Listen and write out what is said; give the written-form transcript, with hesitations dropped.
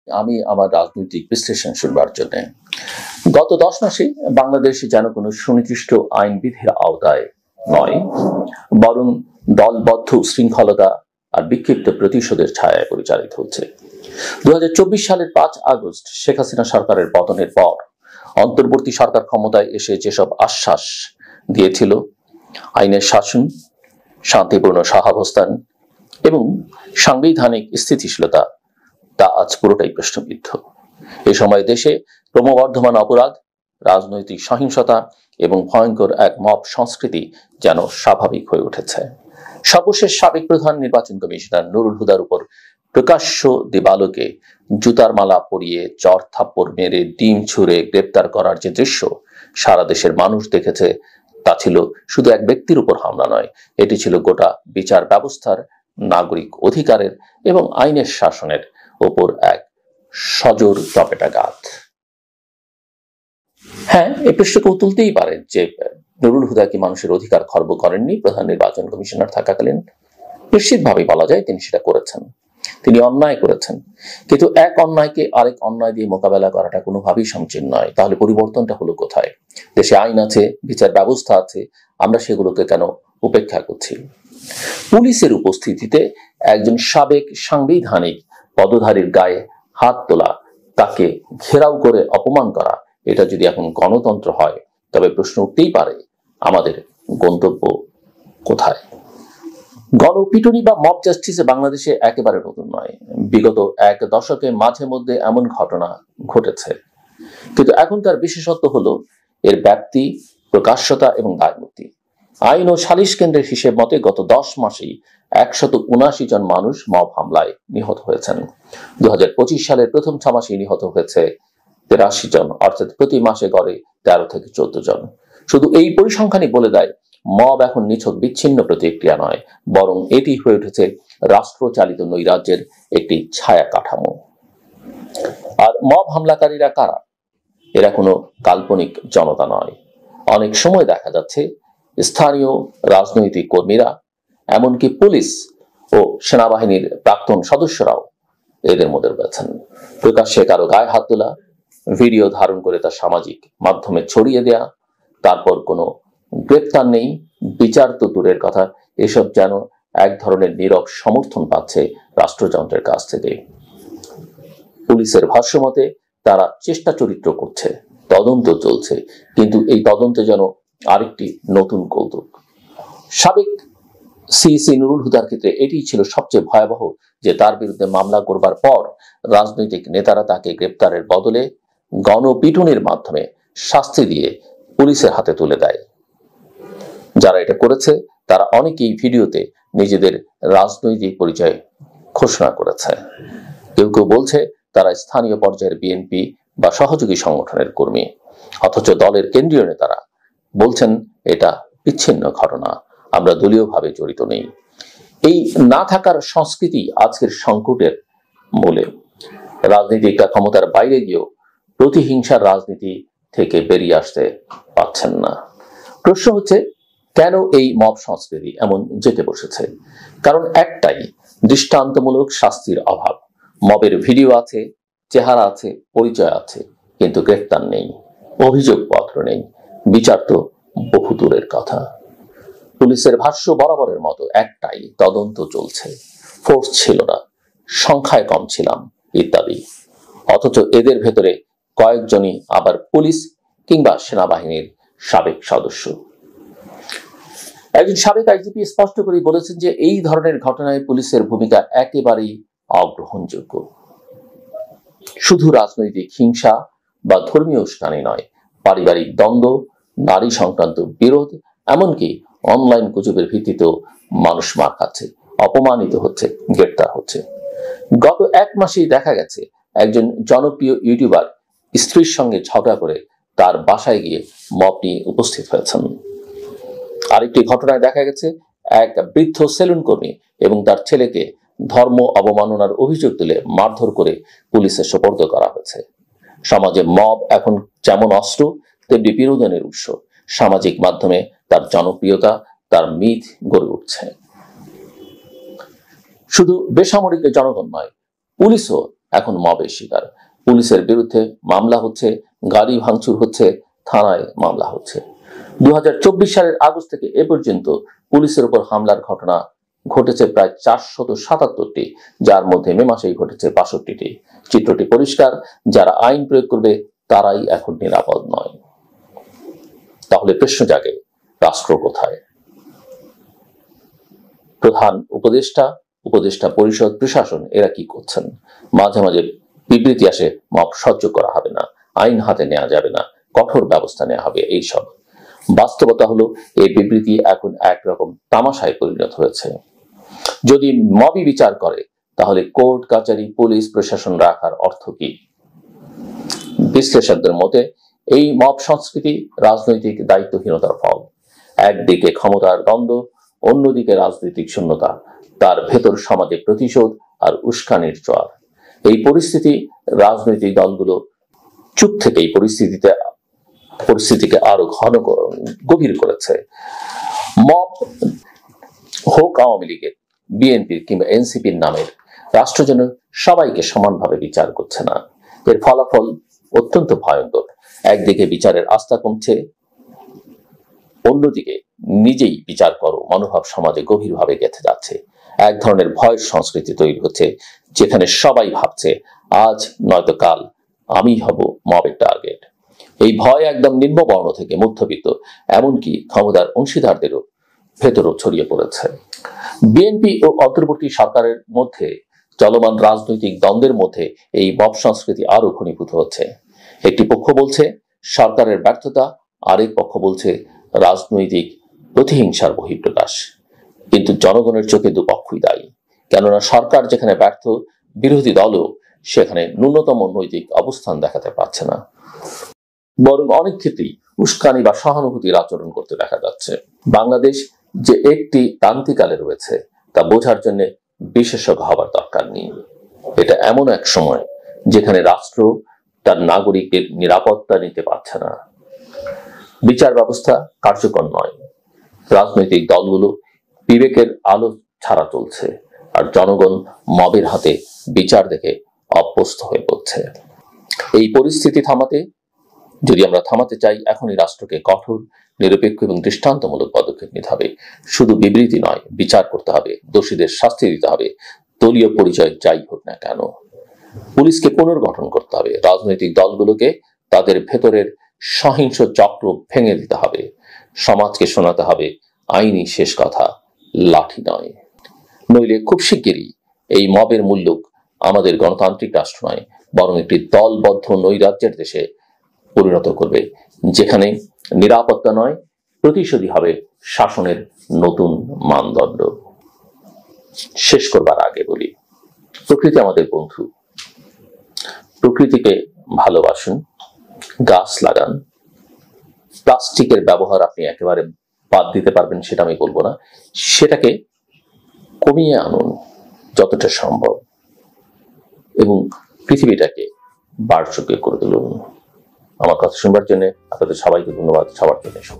আমি আমার রাজনৈতিক বিশ্লেষণ শুনবার জন্য গত 10 মাসে বাংলাদেশে যেন কোনো সুনির্দিষ্ট আইন বিধির আওতায় নয়, বরং দলবদ্ধ শৃঙ্খলতা আর বিক্ষিপ্ত প্রতিশোধের ছায়ায় পরিচালিত হচ্ছে। 2024 সালের 5 আগস্ট শেখ হাসিনা সরকারের পতনের পর অন্তর্বর্তী সরকার ক্ষমতায় এসে যেসব আশ্বাস দিয়েছিল, আইনের শাসন, শান্তিপূর্ণ সহাবস্থান এবং সাংবিধানিক স্থিতিশীলতা, তা আজ পুরোটাই প্রশ্নবিদ্ধ। এ সময় দেশে ক্রমবর্ধমান অপরাধ, রাজনৈতিক সহিংসতা এবং ভয়ঙ্কর এক মব সংস্কৃতি যেন স্বাভাবিক হয়ে উঠেছে। সর্বশেষ সাবেক প্রধান নির্বাচন কমিশনার নুরুল হুদার উপর প্রকাশ্য দিবালোকে জুতার মালা পরিয়ে চর থাপ্পড় মেরে ডিম ছুঁড়ে গ্রেপ্তার করার যে দৃশ্য সারা দেশের মানুষ দেখেছে, তা ছিল শুধু এক ব্যক্তির উপর হামলা নয়, এটি ছিল গোটা বিচার ব্যবস্থার, নাগরিক অধিকারের এবং আইনের শাসনের ওপর এক সজোর চপেটাঘাত। হ্যাঁ, এই প্রশ্ন কেউ তুলতেই পারে যে নুরুল হুদা কি মানুষের অধিকার খর্ব করেননি প্রধান নির্বাচন কমিশনার থাকাকালীন? নিশ্চিতভাবেই বলা যায় তিনি সেটা করেছেন, তিনি অন্যায় করেছেন। কিন্তু এক অন্যায়কে আরেক অন্যায় দিয়ে মোকাবেলা করাটা কোনোভাবেই সমীচীন নয়। তাহলে পরিবর্তনটা হলো কোথায়? দেশে আইন আছে, বিচার ব্যবস্থা আছে, আমরা সেগুলোকে কেন উপেক্ষা করছি? পুলিশের উপস্থিতিতে একজন সাবেক সাংবিধানিক পদধারীর গায়ে হাত তোলা, তাকে ঘেরাও করে অপমান করা, এটা যদি এখন গণতন্ত্র হয়, তবে প্রশ্ন উঠতেই পারে আমাদের গন্তব্য কোথায়? গণপিটুনি বা মব জাস্টিসে বাংলাদেশে একেবারে নতুন নয়। বিগত এক দশকে মাঝে মধ্যে এমন ঘটনা ঘটেছে, কিন্তু এখন তার বিশেষত্ব হলো এর ব্যাপ্তি, প্রকাশ্যতা এবং দায়মুক্তি। আইন ও সালিশ কেন্দ্রের হিসেব মতে গত 10 মাসেই 179 জন মানুষ মব হামলায় নিহত হয়েছেন। 2025 সালের প্রথম 6 মাসে নিহত হয়েছে 83 জন, অর্থাৎ প্রতি মাসে গড়ে 13 থেকে 14 জন। শুধু এই পরিসংখ্যানই বলে দেয় মব এখন নিছক বিচ্ছিন্ন প্রতিক্রিয়া নয়, বরং এটি হয়ে উঠেছে রাষ্ট্রচালিত নৈরাজ্যের একটি ছায়া কাঠামো। আর মব হামলাকারীরা কারা? এরা কোনো কাল্পনিক জনতা নয়। অনেক সময় দেখা যাচ্ছে স্থানীয় রাজনৈতিক কর্মীরা, এমনকি পুলিশ ও সেনাবাহিনীর প্রাক্তন সদস্যরাও এদের মধ্যে রয়েছেন। প্রকাশ্যে কারো গায়ে হাত তোলা, ভিডিও ধারণ করে তা সামাজিক মাধ্যমে ছড়িয়ে দেয়া, তারপর কোনো গ্রেপ্তার নেই, বিচার তো দূরের কথা, এসব যেন এক ধরনের নীরব সমর্থন পাচ্ছে রাষ্ট্রযন্ত্রের কাছ থেকে। পুলিশের ভাষ্যমতে তারা চেষ্টা চরিত্র করছে, তদন্ত চলছে, কিন্তু এই তদন্তে যেন আরেকটি নতুন কৌতুক। সাবেক সিইসি নুরুল হুদার ক্ষেত্রে এটি ছিল সবচেয়ে ভয়াবহ যে তার বিরুদ্ধে মামলা করবার পর রাজনৈতিক নেতারা তাকে গ্রেপ্তারের বদলে গণপিটুনির মাধ্যমে শাস্তি দিয়ে পুলিশের হাতে তুলে দেয়। যারা এটা করেছে তারা অনেকেই ভিডিওতে নিজেদের রাজনৈতিক পরিচয় ঘোষণা করেছে। কেউ কেউ বলছে তারা স্থানীয় পর্যায়ের বিএনপি বা সহযোগী সংগঠনের কর্মী, অথচ দলের কেন্দ্রীয় নেতারা বলছেন এটা বিচ্ছিন্ন ঘটনা, আমরা দলীয়ভাবে জড়িত নেই। এই না থাকার সংস্কৃতি আজকের সংকটের মূলে। রাজনীতিকরা ক্ষমতার বাইরে গিয়েও প্রতিহিংসার রাজনীতি থেকে বেরিয়ে আসতে পারছেন না। প্রশ্ন হচ্ছে, কেন এই মব সংস্কৃতি এমন যেতে বসেছে? কারণ একটাই, দৃষ্টান্তমূলক শাস্তির অভাব। মবের ভিডিও আছে, চেহারা আছে, পরিচয় আছে, কিন্তু গ্রেফতার নেই, অভিযোগপত্র নেই, বিচার তো বহু দূরের কথা। পুলিশের ভাষ্য বরাবরের মতো একটাই, তদন্ত চলছে, ফোর্স ছিল না, সংখ্যায় কম ছিলাম ইত্যাদি। অথচ এদের ভেতরে কয়েকজনই আবার পুলিশ কিংবা সেনাবাহিনীর সাবেক সদস্য। একজন সাবেক আইজিপি স্পষ্ট করে বলেছেন যে এই ধরনের ঘটনায় পুলিশের ভূমিকা একেবারেই অগ্রহণযোগ্য। শুধু রাজনৈতিক হিংসা বা ধর্মীয় উস্কানি নয়, পারিবারিক দ্বন্দ্ব, নারী সংক্রান্ত বিরোধ, এমনকি অনলাইন গুজবের ভিত্তিতেও মানুষ মার খাচ্ছে, অপমানিত হচ্ছে, গ্রেপ্তার হচ্ছে। গত 1 মাসেই দেখা গেছে একজন জনপ্রিয় ইউটিউবার স্ত্রীর সঙ্গে ঝগড়া করে তার বাসায় গিয়ে মব নিয়ে উপস্থিত হয়েছেন। আরেকটি ঘটনায় দেখা গেছে এক বৃদ্ধ সেলুন কর্মী এবং তার ছেলেকে ধর্ম অবমাননার অভিযোগ তুলে মারধর করে পুলিশে সোপর্দ করা হয়েছে। সমাজে মব এখন যেমন অস্ত্র, তেমনি বিনোদনের উৎস। সামাজিক মাধ্যমে তার জনপ্রিয়তা, তার মিথ গড়ে উঠছে। শুধু বেসামরিক জনগণ নয়, পুলিশও এখন মবের শিকার। পুলিশের বিরুদ্ধে মামলা হচ্ছে, গাড়ি ভাঙচুর হচ্ছে, থানায় মামলা হচ্ছে। 2024 সালের আগস্ট থেকে এ পর্যন্ত পুলিশের উপর হামলার ঘটনা ঘটেছে প্রায় 477টি, যার মধ্যে মে মাসেই ঘটেছে 62টি। চিত্রটি পরিষ্কার, যারা আইন প্রয়োগ করবে তারাই এখন নিরাপদ নয়। তাহলে প্রশ্ন জাগে, রাষ্ট্র কোথায়? প্রধান উপদেষ্টা, উপদেষ্টা পরিষদ, প্রশাসন এরা কি করছেন? মাঝে মাঝে বিবৃতি আসে, মব সহ্য করা হবে না, আইন হাতে নেওয়া যাবে না, কঠোর ব্যবস্থা নেওয়া হবে, এইসব। বাস্তবতা হলো এই বিবৃতি এখন একরকম তামাশায় পরিণত হয়েছে। যদি মবই বিচার করে তাহলে কোর্ট কাচারি পুলিশ প্রশাসন রাখার অর্থ কি? বিশ্লেষকদের মতে এই মব সংস্কৃতি রাজনৈতিক দায়িত্বহীনতার ফল। একদিকে ক্ষমতার দ্বন্দ্ব, অন্যদিকে রাজনৈতিক শূন্যতা, তার ভেতর সমাজে প্রতিশোধ আর উস্কানির জোয়ার। এই পরিস্থিতি রাজনৈতিক দলগুলো চুপ থেকে এই পরিস্থিতিকে আরো গভীর করেছে। মব হোক আওয়ামী লীগের, বিএনপির কিংবা এনসিপির নামের, রাষ্ট্র যেন সবাইকে সমানভাবে বিচার করছে না। এর ফলাফল অত্যন্ত ভয়ঙ্কর। একদিকে বিচারের আস্থা কমছে, অন্যদিকে নিজেই বিচার করো মনোভাব সমাজে গভীরভাবে গেঁথে যাচ্ছে। এক ধরনের ভয়ের সংস্কৃতি তৈরি হচ্ছে, যেখানে সবাই ভাবছে আজ নয়তো কাল আমি হব মবের টার্গেট। এই ভয় একদম নিম্নবর্ণ থেকে মধ্যবিত্ত, এমনকি ক্ষমতার অংশীদারদেরও ভেতরও ছড়িয়ে পড়েছে। বিএনপি ও অন্তর্বর্তী সরকারের মধ্যে চলমান রাজনৈতিক দ্বন্দ্বের মধ্যে এই মব সংস্কৃতি আরো ঘনীভূত হচ্ছে। একটি পক্ষ বলছে সরকারের ব্যর্থতা, আরেক পক্ষ বলছে রাজনৈতিক প্রতিহিংসার বহিঃপ্রকাশ। কিন্তু জনগণের চোখে দুপক্ষই দায়ী। কেননা সরকার যেখানে ব্যর্থ, বিরোধী দলও সেখানে ন্যূনতম নৈতিক অবস্থান দেখাতে পারছে না, বরং অনেক ক্ষেত্রেই উস্কানি বা সহানুভূতির আচরণ করতে দেখা যাচ্ছে। বাংলাদেশ যে একটি ক্রান্তিকালে রয়েছে তা বোঝার জন্য বিশেষজ্ঞ হবার দরকার নেই। এটা এমন এক সময় যেখানে রাষ্ট্র তার নাগরিকের নিরাপত্তা নিতে পারছে না, বিচার ব্যবস্থা কার্যকর নয়, রাজনৈতিক দলগুলো বিবেকের আলো ছাড়া চলছে, আর জনগণ মবের হাতে বিচার দেখে অভ্যস্ত হয়ে পড়ছে। এই পরিস্থিতি যদি আমরা থামাতে চাই, এখনই রাষ্ট্রকে কঠোর, নিরপেক্ষ এবং দৃষ্টান্তমূলক পদক্ষেপ নিতে হবে। শুধু বিবৃতি নয়, বিচার করতে হবে, দোষীদের শাস্তি দিতে হবে, দলীয় পরিচয় যাই হোক না কেন। পুলিশকে পুনর্গঠন করতে হবে, রাজনৈতিক দলগুলোকে তাদের ভেতরের সহিংস চক্র ভেঙে দিতে হবে, সমাজকে শোনাতে হবে আইনি শেষ কথা, লাঠি নয়। নইলে খুব শিগগিরই এই মবের মুল্লুক আমাদের গণতান্ত্রিক রাষ্ট্র নয়, বরং একটি দলবদ্ধ নৈরাজ্যের দেশে পরিণত করবে, যেখানে নিরাপত্তা নয়, প্রতিশোধী হবে শাসনের নতুন মানদণ্ড। শেষ করবার আগে বলি, প্রকৃতি আমাদের বন্ধু। প্রকৃতিকে ভালোবাসুন, গাছ লাগান। প্লাস্টিকের ব্যবহার আপনি একেবারে বাদ দিতে পারবেন সেটা আমি বলবো না, সেটাকে কমিয়ে আনুন যতটা সম্ভব, এবং পৃথিবীটাকে বাসযোগ্য করে তুলুন। আমার কথা শুনবার জন্য আপনাদের সবাইকে ধন্যবাদ। সবার জন্য